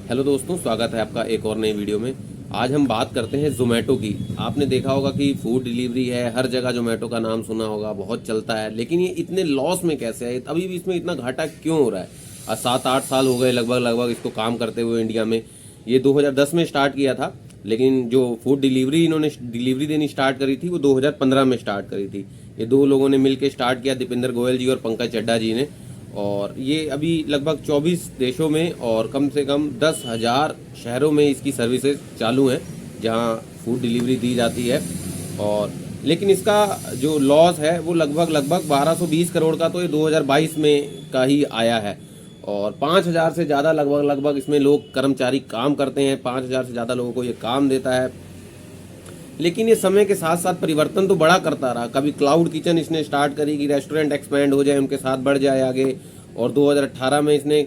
Hello दोस्तों, स्वागत है आपका एक और नई वीडियो में। आज हम बात करते हैं ज़ोमैटो की। आपने देखा होगा कि फूड डिलीवरी है, हर जगह ज़ोमैटो का नाम सुना होगा, बहुत चलता है। लेकिन ये इतने लॉस में कैसे है, अभी भी इसमें इतना घाटा क्यों हो रहा है? आज 7-8 साल हो गए लगभग इसको काम करते हुए इंडिया में। ये 2010 में स्टार्ट किया था, लेकिन जो फूड डिलीवरी इन्होंने डिलीवरी देनी स्टार्ट करी थी वो 2015 में स्टार्ट करी थी। ये दो लोगों ने मिलकर स्टार्ट किया, दीपेंद्र गोयल जी और पंकज चड्ढा जी ने। और ये अभी लगभग 24 देशों में और कम से कम 10,000 शहरों में इसकी सर्विसेज चालू हैं, जहां फूड डिलीवरी दी जाती है। और लेकिन इसका जो लॉस है वो लगभग 1220 करोड़ का तो ये 2022 में का ही आया है। और 5,000 से ज़्यादा लगभग इसमें लोग कर्मचारी काम करते हैं। 5,000 से ज़्यादा लोगों को ये काम देता है। लेकिन ये समय के साथ साथ परिवर्तन तो बड़ा करता रहा। कभी क्लाउड किचन इसने स्टार्ट करी कि रेस्टोरेंट एक्सपेंड हो जाए, उनके साथ बढ़ जाए आगे। और 2018 में इसने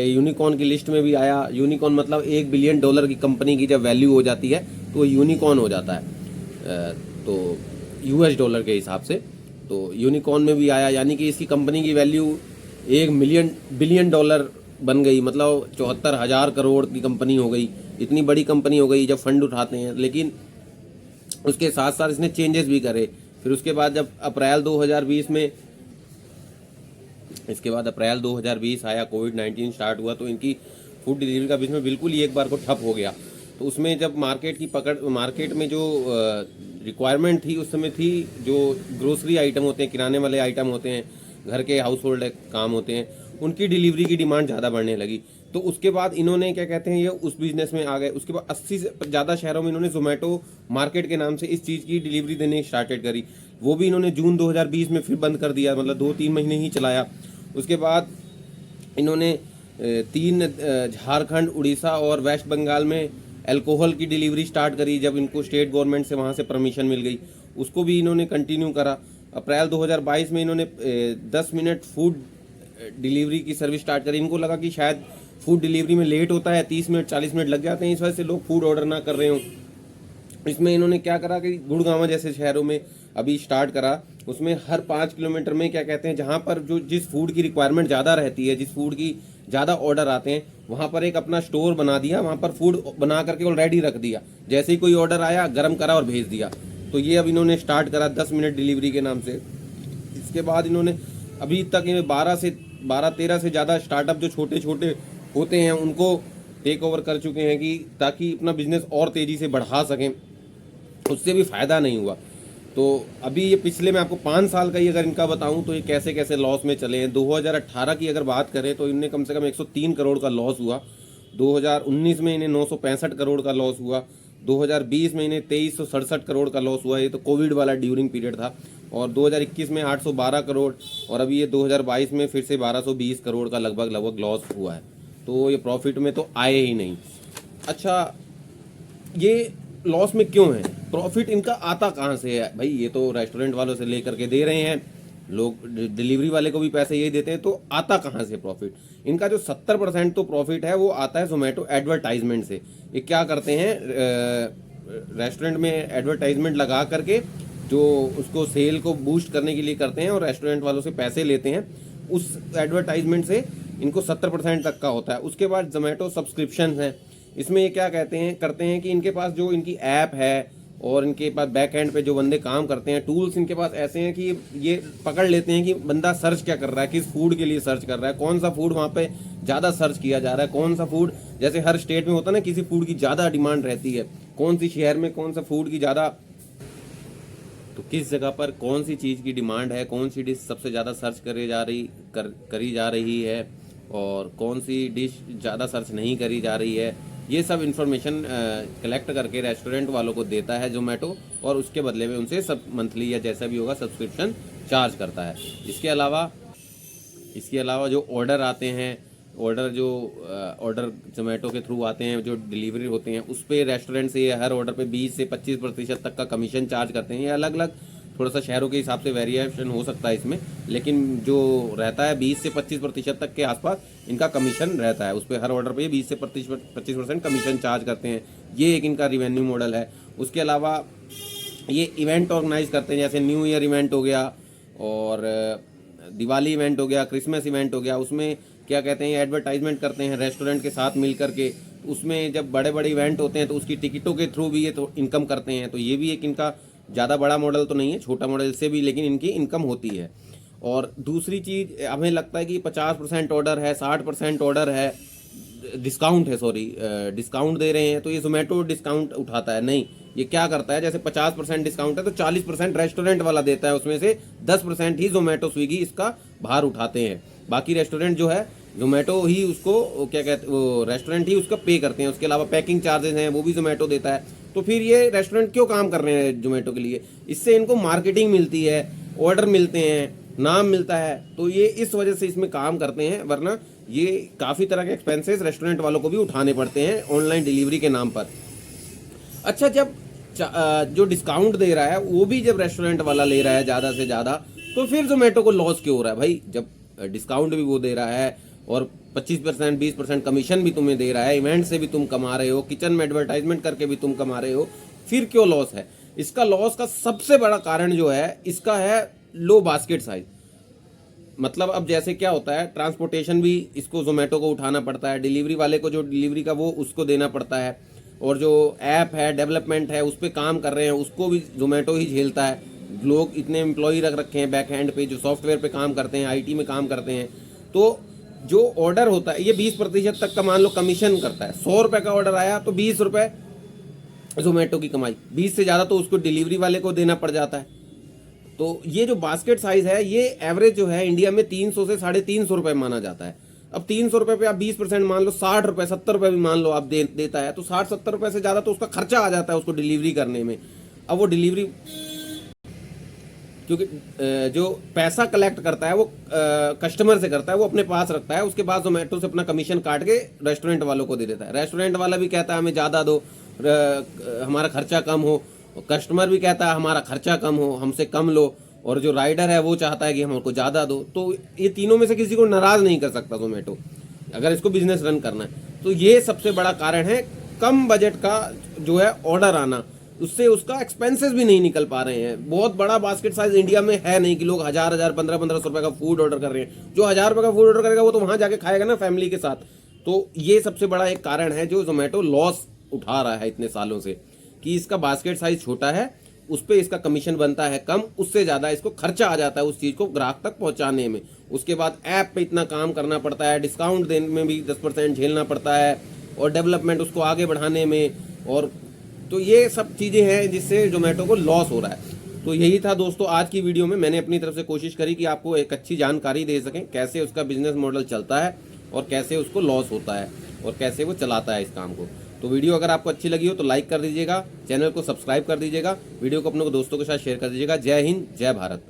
यूनिकॉर्न की लिस्ट में भी आया। यूनिकॉर्न मतलब $1 बिलियन की कंपनी की जब वैल्यू हो जाती है तो यूनिकॉर्न हो जाता है, तो US डॉलर के हिसाब से। तो यूनिकॉर्न में भी आया, यानी कि इसकी कंपनी की वैल्यू $1 बिलियन बन गई, मतलब 74,000 करोड़ की कंपनी हो गई। इतनी बड़ी कंपनी हो गई जब फंड उठाते हैं। लेकिन उसके साथ साथ इसने चेंजेस भी करे। फिर उसके बाद जब अप्रैल 2020 आया, कोविड-19 स्टार्ट हुआ, तो इनकी फूड डिलीवरी का बिजनेस बिल्कुल ही एक बार को ठप हो गया। तो उसमें जब मार्केट में जो रिक्वायरमेंट थी उस समय थी, जो ग्रोसरी आइटम होते हैं, किराने वाले आइटम होते हैं, घर के हाउस होल्ड काम होते हैं, उनकी डिलीवरी की डिमांड ज़्यादा बढ़ने लगी। तो उसके बाद इन्होंने क्या कहते हैं, ये उस बिजनेस में आ गए। उसके बाद 80 से ज़्यादा शहरों में इन्होंने ज़ोमैटो मार्केट के नाम से इस चीज़ की डिलीवरी देने स्टार्टेड करी। वो भी इन्होंने जून 2020 में फिर बंद कर दिया, मतलब 2-3 महीने ही चलाया। उसके बाद इन्होंने 3 झारखंड, उड़ीसा और वेस्ट बंगाल में अल्कोहल की डिलीवरी स्टार्ट करी, जब इनको स्टेट गवर्नमेंट से वहाँ से परमिशन मिल गई। उसको भी इन्होंने कंटिन्यू करा। अप्रैल 2022 में इन्होंने 10 मिनट फूड डिलीवरी की सर्विस स्टार्ट करी। इनको लगा कि शायद फूड डिलीवरी में लेट होता है, 30 मिनट 40 मिनट लग जाते हैं, इस वजह से लोग फूड ऑर्डर ना कर रहे हों। इसमें इन्होंने क्या करा कि गुड़गांव जैसे शहरों में अभी स्टार्ट करा। उसमें हर 5 किलोमीटर में क्या कहते हैं, जहाँ पर जो जिस फूड की रिक्वायरमेंट ज़्यादा रहती है, जिस फूड की ज़्यादा ऑर्डर आते हैं, वहाँ पर एक अपना स्टोर बना दिया। वहाँ पर फूड बना करके ऑलरेडी रख दिया, जैसे ही कोई ऑर्डर आया गर्म करा और भेज दिया। तो ये अब इन्होंने स्टार्ट करा 10 मिनट डिलीवरी के नाम से। इसके बाद इन्होंने अभी तक 12-13 से ज़्यादा स्टार्टअप जो छोटे छोटे होते हैं उनको टेक ओवर कर चुके हैं, कि ताकि अपना बिजनेस और तेज़ी से बढ़ा सकें। उससे भी फ़ायदा नहीं हुआ। तो अभी ये पिछले मैं आपको 5 साल का ही अगर इनका बताऊं तो ये कैसे कैसे लॉस में चले हैं। 2018 की अगर बात करें तो इनने कम से कम 103 करोड़ का लॉस हुआ। 2019 में इन्हें 965 करोड़ का लॉस हुआ। 2020 में इन्हें 2367 करोड़ का लॉस हुआ। ये तो कोविड वाला ड्यूरिंग पीरियड था। और 2021 में 812 करोड़, और अभी ये 2022 में फिर से 1220 करोड़ का लगभग लॉस हुआ है। तो ये प्रॉफिट में तो आए ही नहीं। अच्छा, ये लॉस में क्यों है? प्रॉफिट इनका आता कहाँ से है भाई? ये तो रेस्टोरेंट वालों से लेकर के दे रहे हैं, लोग डिलीवरी वाले को भी पैसे यही देते हैं, तो आता कहाँ से प्रॉफिट? इनका जो 70% तो प्रॉफिट है वो आता है जोमेटो एडवर्टाइजमेंट से। ये क्या करते हैं, रेस्टोरेंट में एडवर्टाइजमेंट लगा करके जो उसको सेल को बूस्ट करने के लिए करते हैं, और रेस्टोरेंट वालों से पैसे लेते हैं। उस एडवर्टाइजमेंट से इनको 70% तक का होता है। उसके बाद जोमेटो सब्सक्रिप्शन है। इसमें ये क्या करते हैं कि इनके पास जो इनकी ऐप है और इनके पास बैक एंड पे जो बंदे काम करते हैं, टूल्स इनके पास ऐसे हैं कि ये पकड़ लेते हैं कि बंदा सर्च क्या कर रहा है, किस फूड के लिए सर्च कर रहा है, कौन सा फूड वहाँ पे ज़्यादा सर्च किया जा रहा है, कौन सा फूड, जैसे हर स्टेट में होता है ना, किसी फूड की ज़्यादा डिमांड रहती है, कौन सी शहर में कौन सा फूड की ज़्यादा, तो किस जगह पर कौन सी चीज़ की डिमांड है, कौन सी डिश सबसे ज़्यादा सर्च करी जा रही है, और कौन सी डिश ज़्यादा सर्च नहीं करी जा रही है। ये सब इन्फॉर्मेशन कलेक्ट करके रेस्टोरेंट वालों को देता है जोमेटो, और उसके बदले में उनसे सब मंथली या जैसा भी होगा सब्सक्रिप्शन चार्ज करता है। इसके अलावा जो ऑर्डर आते हैं, ऑर्डर जोमेटो के थ्रू आते हैं, जो डिलीवरी होते हैं, उस पर रेस्टोरेंट से हर ऑर्डर पे 20 से 25% तक का कमीशन चार्ज करते हैं। ये अलग अलग थोड़ा सा शहरों के हिसाब से वेरिएशन हो सकता है इसमें, लेकिन जो रहता है 20 से 25% तक के आसपास इनका कमीशन रहता है। उस पर हर ऑर्डर पे 20 से 25% कमीशन चार्ज करते हैं। ये एक इनका रिवेन्यू मॉडल है। उसके अलावा ये इवेंट ऑर्गेनाइज करते हैं, जैसे न्यू ईयर इवेंट हो गया, और दिवाली इवेंट हो गया, क्रिसमस इवेंट हो गया। उसमें क्या कहते हैं, एडवर्टाइजमेंट करते हैं रेस्टोरेंट के साथ मिल करके। उसमें जब बड़े बड़े इवेंट होते हैं तो उसकी टिकटों के थ्रू भी ये तो इनकम करते हैं। तो ये भी एक इनका ज़्यादा बड़ा मॉडल तो नहीं है, छोटा मॉडल से भी, लेकिन इनकी इनकम होती है। और दूसरी चीज़ हमें लगता है कि 50% ऑर्डर है, 60% ऑर्डर है, डिस्काउंट है, सॉरी डिस्काउंट दे रहे हैं तो ये जोमेटो डिस्काउंट उठाता है। नहीं, ये क्या करता है, जैसे 50% डिस्काउंट है तो 40% रेस्टोरेंट वाला देता है, उसमें से 10% ही जोमेटो स्विगी इसका भार उठाते हैं। बाकी रेस्टोरेंट जो है जोमेटो ही उसको क्या कहते, वो रेस्टोरेंट ही उसका पे करते हैं। उसके अलावा पैकिंग चार्जेस हैं वो भी जोमेटो देता है। तो फिर ये रेस्टोरेंट क्यों काम कर रहे हैं जोमेटो के लिए? इससे इनको मार्केटिंग मिलती है, ऑर्डर मिलते हैं, नाम मिलता है, तो ये इस वजह से इसमें काम करते हैं। वरना ये काफ़ी तरह के एक्सपेंसेस रेस्टोरेंट वालों को भी उठाने पड़ते हैं ऑनलाइन डिलीवरी के नाम पर। अच्छा, जब जो डिस्काउंट दे रहा है वो भी जब रेस्टोरेंट वाला ले रहा है ज़्यादा से ज़्यादा, तो फिर जोमेटो को लॉस क्यों हो रहा है भाई? जब डिस्काउंट भी वो दे रहा है और 25% 20% कमीशन भी तुम्हें दे रहा है, इवेंट से भी तुम कमा रहे हो, किचन में एडवर्टाइजमेंट करके भी तुम कमा रहे हो, फिर क्यों लॉस है? इसका लॉस का सबसे बड़ा कारण जो है इसका है लो बास्केट साइज। मतलब अब जैसे क्या होता है, ट्रांसपोर्टेशन भी इसको जोमेटो को उठाना पड़ता है, डिलीवरी वाले को जो डिलीवरी का वो उसको देना पड़ता है, और जो ऐप है, डेवलपमेंट है, उस पर काम कर रहे हैं उसको भी जोमेटो ही झेलता है। लोग इतने एम्प्लॉय रख रखे हैं बैक हैंड पे जो सॉफ्टवेयर पे काम करते हैं, आईटी में काम करते हैं। तो जो ऑर्डर होता है ये 20% तक का मान लो कमीशन करता है। 100 रुपये का ऑर्डर आया तो 20 रुपये जोमेटो की कमाई, 20 से ज़्यादा तो उसको डिलीवरी वाले को देना पड़ जाता है। तो ये जो बास्केट साइज है ये एवरेज जो है इंडिया में 300 से 350 रुपये माना जाता है। अब 300 रुपये पे आप 20% मान लो, 60 रुपये 70 रुपये भी मान लो आप देता है, तो 60-70 रुपये से ज़्यादा तो उसका खर्चा आ जाता है उसको डिलीवरी करने में। अब वो डिलीवरी, क्योंकि जो पैसा कलेक्ट करता है वो कस्टमर से करता है, वो अपने पास रखता है, उसके बाद जोमेटो से अपना कमीशन काट के रेस्टोरेंट वालों को दे देता है। रेस्टोरेंट वाला भी कहता है हमें ज़्यादा दो, हमारा खर्चा कम हो, कस्टमर भी कहता है हमारा खर्चा कम हो, हमसे कम लो, और जो राइडर है वो चाहता है कि हमको ज़्यादा दो। तो ये तीनों में से किसी को नाराज़ नहीं कर सकता जोमेटो, अगर इसको बिजनेस रन करना है। तो ये सबसे बड़ा कारण है कम बजट का जो है ऑर्डर आना, उससे उसका एक्सपेंसेस भी नहीं निकल पा रहे हैं। बहुत बड़ा बास्केट साइज इंडिया में है नहीं कि लोग 1000 1500 रुपये का फूड ऑर्डर कर रहे हैं। जो 1000 रुपये का फूड ऑर्डर करेगा वो तो वहाँ जाके खाएगा ना फैमिली के साथ। तो ये सबसे बड़ा एक कारण है जो जोमेटो लॉस उठा रहा है इतने सालों से, कि इसका बास्केट साइज छोटा है, उस पर इसका कमीशन बनता है कम, उससे ज़्यादा इसको खर्चा आ जाता है उस चीज़ को ग्राहक तक पहुंचाने में। उसके बाद ऐप पे इतना काम करना पड़ता है, डिस्काउंट देने में भी 10% झेलना पड़ता है, और डेवलपमेंट उसको आगे बढ़ाने में, और तो ये सब चीज़ें हैं जिससे जोमेटो को लॉस हो रहा है। तो यही था दोस्तों आज की वीडियो में, मैंने अपनी तरफ से कोशिश करी कि आपको एक अच्छी जानकारी दे सकें कैसे उसका बिजनेस मॉडल चलता है और कैसे उसको लॉस होता है और कैसे वो चलाता है इस काम को। तो वीडियो अगर आपको अच्छी लगी हो तो लाइक कर दीजिएगा, चैनल को सब्सक्राइब कर दीजिएगा, वीडियो को अपने दोस्तों के साथ शेयर कर दीजिएगा। जय हिंद, जय भारत।